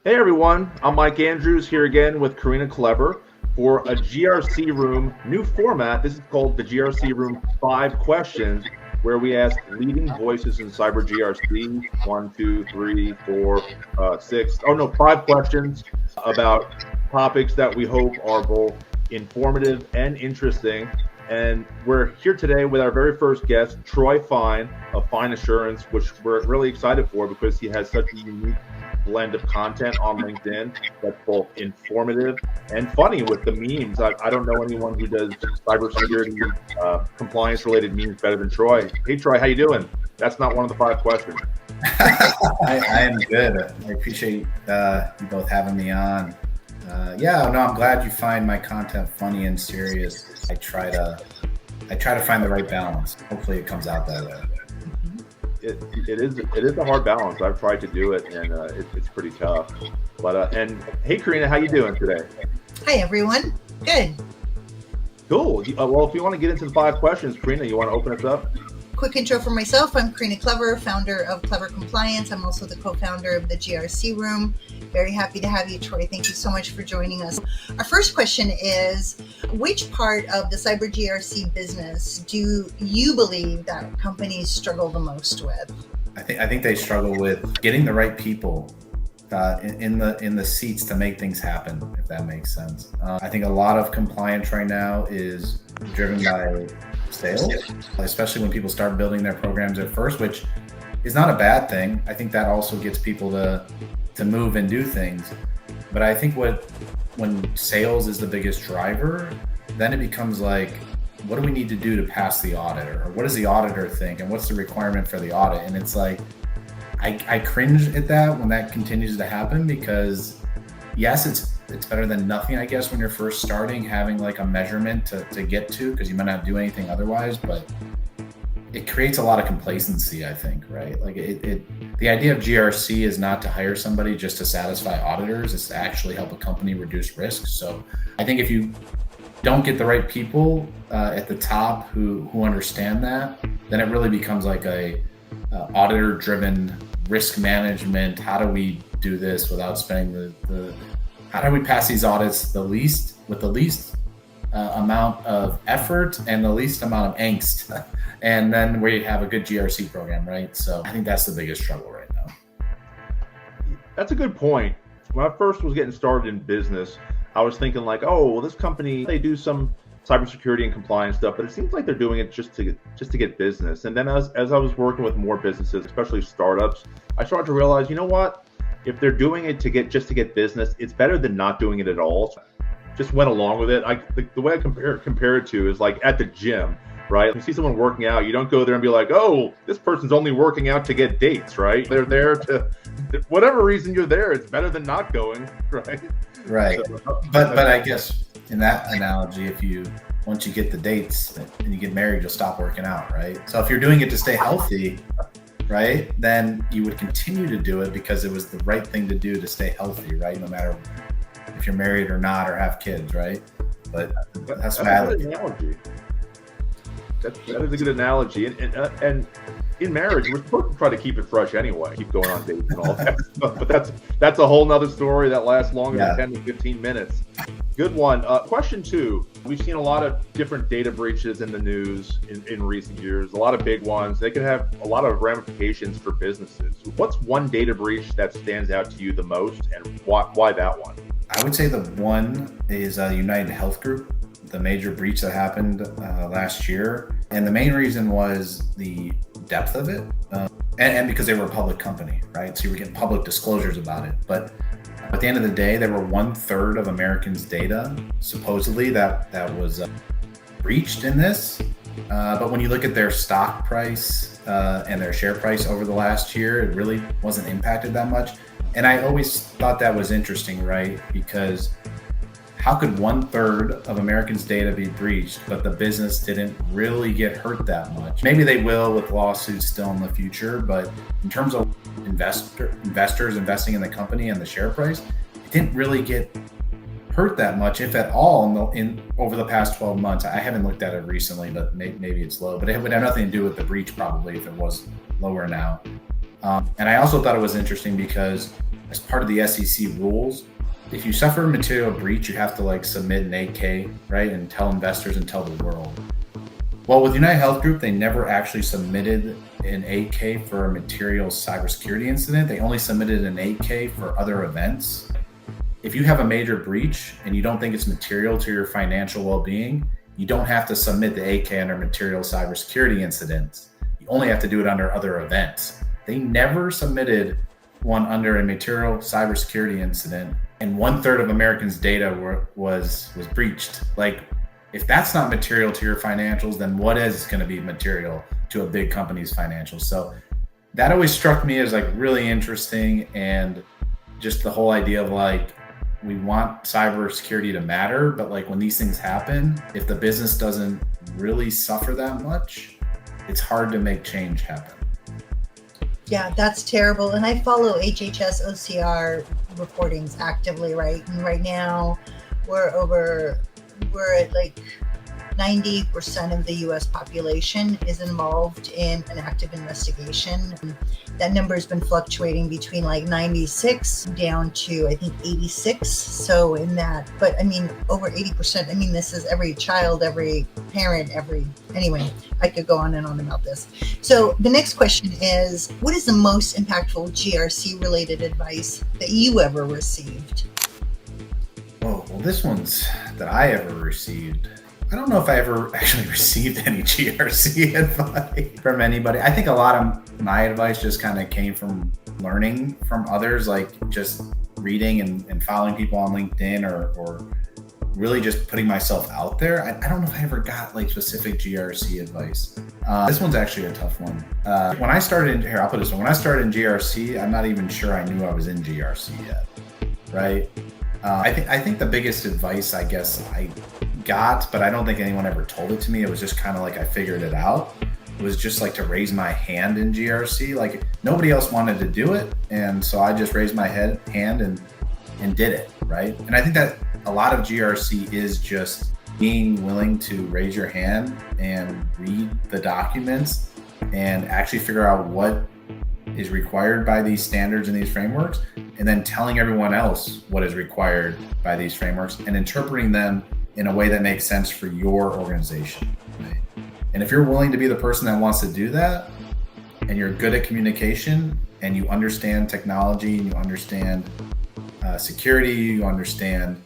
Hey everyone, I'm Mike Andrews here again with Karina Klever for a GRC Room new format. This is called the GRC Room 5 Questions, where we ask leading voices in cyber GRC, 1, 2, 3, 4, 6, 5 questions about topics that we hope are both informative and interesting. And we're here today with our very first guest, Troy Fine of Fine Assurance, which we're really excited for because he has such a unique blend of content on LinkedIn that's both informative and funny with the memes. I don't know anyone who does cybersecurity compliance related memes better than Troy. Hey Troy, how you doing? That's not one of the 5 questions. I am good. I appreciate you both having me on. I'm glad you find my content funny and serious. I try to find the right balance. Hopefully it comes out that way. It is a hard balance. I've tried to do it, and it's pretty tough. But and hey, Karina, how you doing today? Hi everyone. Good. Cool. Well, if you want to get into the 5 questions, Karina, you want to open us up? Quick intro for myself. I'm Karina Klever, founder of Klever Compliance. I'm also the co-founder of the GRC Room. Very happy to have you, Troy. Thank you so much for joining us. Our first question is, which part of the cyber GRC business do you believe that companies struggle the most with? I think they struggle with getting the right people in the seats to make things happen, if that makes sense. I think a lot of compliance right now is driven by sales, especially when people start building their programs at first, which is not a bad thing. I think that also gets people to move and do things. But I think when sales is the biggest driver, then it becomes like, what do we need to do to pass the audit? Or what does the auditor think? And what's the requirement for the audit? And it's like, I cringe at that when that continues to happen, because yes, it's better than nothing, I guess, when you're first starting, having like a measurement to get to, because you might not do anything otherwise, but it creates a lot of complacency, I think, right? Like the idea of GRC is not to hire somebody just to satisfy auditors, it's to actually help a company reduce risk. So I think if you don't get the right people at the top who understand that, then it really becomes like a auditor-driven risk management. How do we do this without spending how do we pass these audits with the least amount of effort and the least amount of angst? And then we have a good GRC program, right? So I think that's the biggest struggle right now. That's a good point. When I first was getting started in business, I was thinking like, oh, well, this company, they do some cybersecurity and compliance stuff, but it seems like they're doing it just to get business. And then as I was working with more businesses, especially startups, I started to realize, you know what? If they're doing it to get business, it's better than not doing it at all. So just went along with it. The way I compare it to is like at the gym, right? You see someone working out, you don't go there and be like, oh, this person's only working out to get dates, right? They're there to, whatever reason you're there, it's better than not going, right? Right. So, but I guess in that analogy, once you get the dates and you get married, you'll stop working out, right? So if you're doing it to stay healthy, right, then you would continue to do it because it was the right thing to do to stay healthy, right? No matter if you're married or not or have kids, right? But that's a good analogy. That is a good analogy. And in marriage, we're supposed to try to keep it fresh anyway, keep going on dates and all that stuff. But that's a whole nother story that lasts longer than 10 to 15 minutes. Good one. Question 2. We've seen a lot of different data breaches in the news in recent years, a lot of big ones. They can have a lot of ramifications for businesses. What's one data breach that stands out to you the most, and why that one? I would say the one is United Health Group, the major breach that happened last year. And the main reason was the depth of it, and because they were a public company, right? So you were getting public disclosures about it. But at the end of the day, there were 1/3 of Americans' data, supposedly, that was breached in this. But when you look at their stock price and their share price over the last year, it really wasn't impacted that much. And I always thought that was interesting, right? Because how could 1/3 of Americans' data be breached, but the business didn't really get hurt that much? Maybe they will with lawsuits still in the future, but in terms of investors investing in the company and the share price, it didn't really get hurt that much, if at all, in over the past 12 months. I haven't looked at it recently, but maybe it's low. But it would have nothing to do with the breach, probably, if it was lower now. And I also thought it was interesting because as part of the SEC rules, if you suffer a material breach, you have to like submit an 8K, right? And tell investors and tell the world. Well, with United Health Group, they never actually submitted an 8K for a material cybersecurity incident. They only submitted an 8K for other events. If you have a major breach and you don't think it's material to your financial well-being, you don't have to submit the 8K under material cybersecurity incidents. You only have to do it under other events. They never submitted one under a material cybersecurity incident, and 1/3 of Americans' data was breached. Like, if that's not material to your financials, then what is going to be material to a big company's financials? So that always struck me as like really interesting, and just the whole idea of like, we want cybersecurity to matter, but like when these things happen, if the business doesn't really suffer that much, it's hard to make change happen. Yeah, that's terrible. And I follow HHS OCR reportings actively, right? And right now we're at like 90% of the US population is involved in an active investigation. That number has been fluctuating between like 96 down to I think 86. So in that, but I mean, over 80%, I mean, this is every child, every parent, anyway, I could go on and on about this. So the next question is, what is the most impactful GRC related advice that you ever received? Oh, well, this one's that I ever received. I don't know if I ever actually received any GRC advice from anybody. I think a lot of my advice just kind of came from learning from others, like just reading and following people on LinkedIn or really just putting myself out there. I don't know if I ever got like specific GRC advice. This one's actually a tough one. When I started I'll put this one. When I started in GRC, I'm not even sure I knew I was in GRC yet, right? I think the biggest advice I guess I got, but I don't think anyone ever told it to me. It was just kind of like I figured it out. It was just like to raise my hand in GRC. Like nobody else wanted to do it, and so I just raised my hand and did it, right? And I think that a lot of GRC is just being willing to raise your hand and read the documents and actually figure out what is required by these standards and these frameworks, and then telling everyone else what is required by these frameworks and interpreting them in a way that makes sense for your organization, right? And if you're willing to be the person that wants to do that, and you're good at communication, and you understand technology, and you understand security, you understand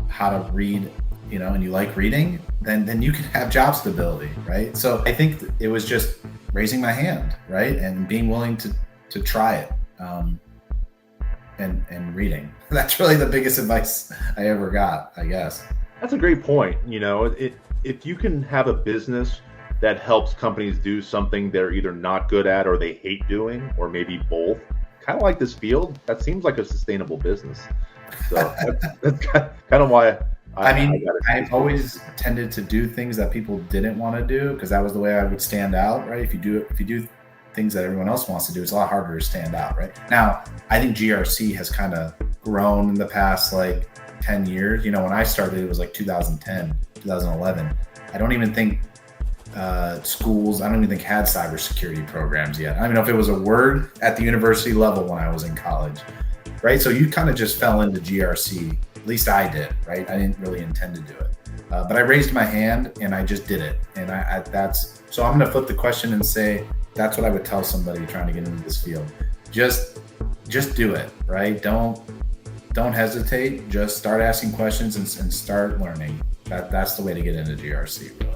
how to read, and you like reading, then you can have job stability, right? So I think it was just raising my hand, right? And being willing to try it, and reading. That's really the biggest advice I ever got, I guess. That's a great point. If you can have a business that helps companies do something they're either not good at or they hate doing, or maybe both, kind of like this field, that seems like a sustainable business. So that's kind of why I've always tended to do things that people didn't want to do, because that was the way I would stand out, right? If you do things that everyone else wants to do, it's a lot harder to stand out, right? Now, I think GRC has kind of grown in the past like 10 years. When I started, it was like 2010, 2011. I don't even think schools, I don't even think had cybersecurity programs yet. I don't even know if it was a word at the university level when I was in college, right? So you kind of just fell into GRC. At least I did, right? I didn't really intend to do it. But I raised my hand and I just did it. And so I'm going to flip the question and say, that's what I would tell somebody trying to get into this field. Just do it, right? Don't hesitate. Just start asking questions and start learning. That's the way to get into GRC, really.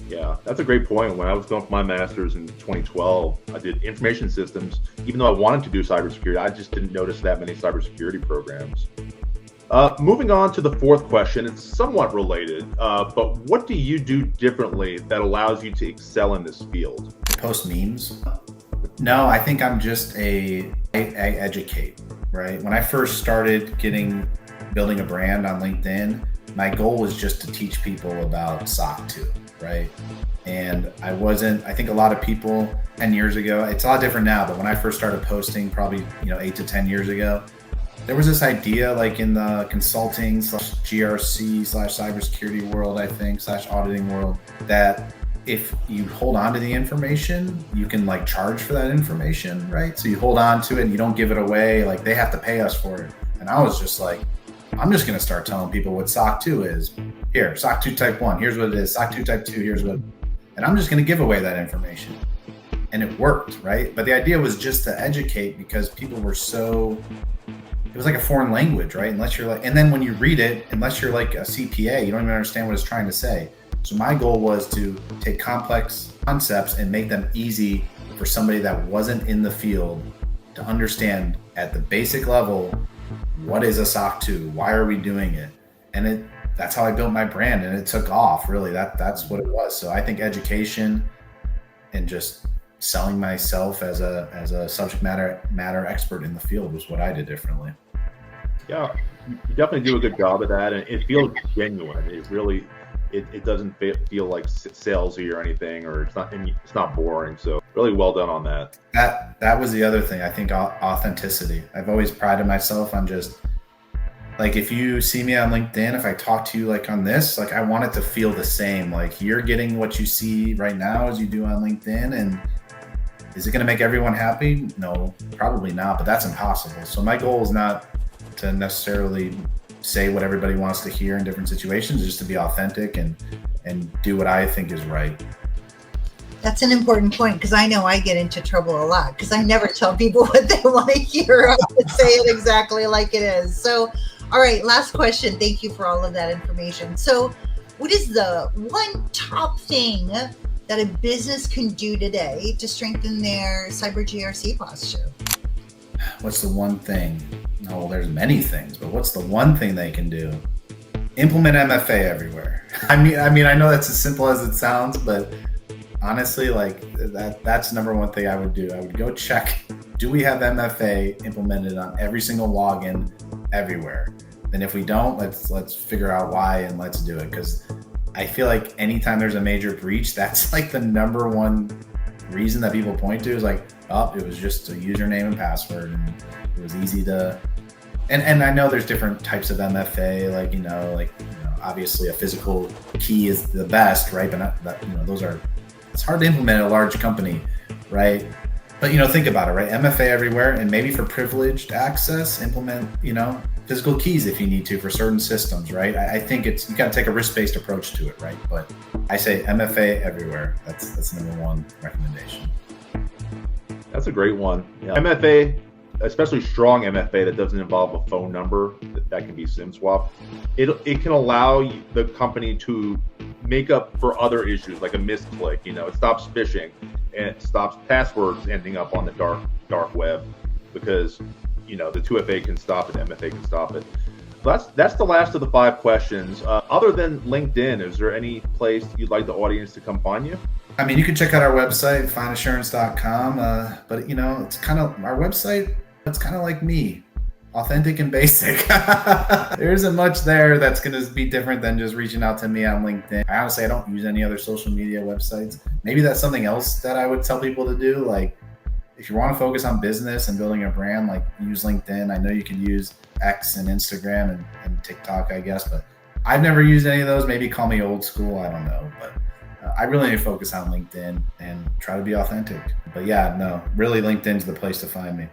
Yeah, that's a great point. When I was going for my master's in 2012, I did information systems. Even though I wanted to do cybersecurity, I just didn't notice that many cybersecurity programs. Moving on to the fourth question, it's somewhat related, but what do you do differently that allows you to excel in this field? Post memes? No, I think I'm just I educate, right? When I first started building a brand on LinkedIn, my goal was just to teach people about SOC 2, right? And I think a lot of people 10 years ago, it's a lot different now, but when I first started posting probably 8 to 10 years ago, there was this idea like in the consulting /GRC/cybersecurity world, I think, /auditing world, that if you hold on to the information, you can like charge for that information, right? So you hold on to it and you don't give it away. Like they have to pay us for it. And I was just like, I'm just going to start telling people what SOC 2 is. Here, SOC 2 type 1, here's what it is. SOC 2 type 2, here's what. And I'm just going to give away that information. And it worked, right? But the idea was just to educate, because people were so, it was like a foreign language, right? Unless you're like, and then when you read it, unless you're like a CPA, you don't even understand what it's trying to say. So my goal was to take complex concepts and make them easy for somebody that wasn't in the field to understand at the basic level, what is a SOC 2? Why are we doing it? And that's how I built my brand, and it took off, really. That's what it was. So I think education and just selling myself as a subject matter expert in the field was what I did differently. Yeah, you definitely do a good job of that, and it feels genuine. It really, it doesn't feel like salesy or anything, or it's not boring. So really well done on that. That was the other thing. I think authenticity. I've always prided myself on just like, if you see me on LinkedIn, if I talk to you like on this, like I want it to feel the same. Like you're getting what you see right now as you do on LinkedIn, and is it going to make everyone happy? No, probably not, but that's impossible. So my goal is not to necessarily say what everybody wants to hear in different situations, just to be authentic and do what I think is right. That's an important point, because I know I get into trouble a lot because I never tell people what they want to hear. I would say it exactly like it is. So, all right, last question. Thank you for all of that information. So what is the one top thing that a business can do today to strengthen their cyber GRC posture? What's the one thing? Oh, well, there's many things, but what's the one thing they can do? Implement MFA everywhere. I mean, I know that's as simple as it sounds, but honestly, like that's number one thing I would do. I would go check, do we have MFA implemented on every single login everywhere? And if we don't, let's figure out why and let's do it. Because I feel like anytime there's a major breach, that's like the number one reason that people point to is like, oh, it was just a username and password, and it was easy to. And I know there's different types of MFA, like obviously a physical key is the best, right? But not that, those are, it's hard to implement at a large company, right? But think about it, right? MFA everywhere, and maybe for privileged access, implement physical keys if you need to for certain systems, right? I think you got to take a risk-based approach to it, right? But I say MFA everywhere. That's number one recommendation. That's a great one. Yeah. MFA, especially strong MFA that doesn't involve a phone number, that can be SIM swap. It can allow the company to make up for other issues like a misclick. It stops phishing and it stops passwords ending up on the dark web, because the 2FA can stop it, MFA can stop it. So that's the last of the 5 questions. Other than LinkedIn, is there any place you'd like the audience to come find you? I mean, you can check out our website, findassurance.com. But it's kind of our website. It's kind of like me, authentic and basic. There isn't much there that's going to be different than just reaching out to me on LinkedIn. I honestly don't use any other social media websites. Maybe that's something else that I would tell people to do. Like, if you want to focus on business and building a brand, like use LinkedIn. I know you can use X and Instagram and TikTok, I guess, but I've never used any of those. Maybe call me old school. I don't know, but I really need to focus on LinkedIn and try to be authentic. But yeah, no, really LinkedIn's the place to find me.